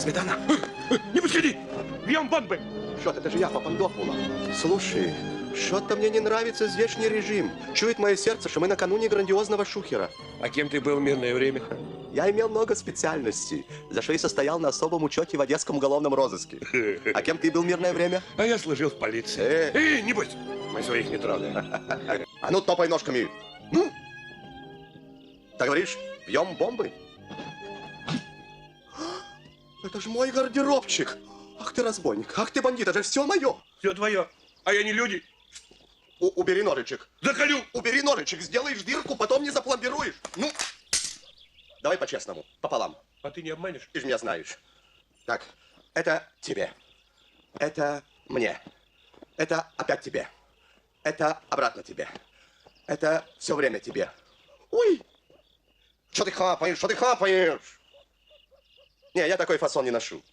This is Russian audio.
Сметана? Не подходи! Бьем бомбы! Что-то, это же я, Папандопула. Слушай, что-то мне не нравится здешний режим. Чует мое сердце, что мы накануне грандиозного шухера. А кем ты был в мирное время? Я имел много специальностей, за что и состоял на особом учете в Одесском уголовном розыске. А кем ты был в мирное время? А я служил в полиции. Не бойся, мы своих не трогаем. А ну, топай ножками. Ну? Ты говоришь, бьем бомбы? Это же мой гардеробчик. Ах ты разбойник, ах ты бандит, это же все мое. Все твое. А я не люди. Убери ножичек. Заколю. Убери ножичек, сделаешь дырку, потом не запломбируешь. Ну, давай по-честному, пополам. А ты не обманешь? Ты же меня знаешь. Так, это тебе. Это мне. Это опять тебе. Это обратно тебе. Это все время тебе. Ой! Что ты хапаешь? Что ты хапаешь? Не, я такой фасон не ношу.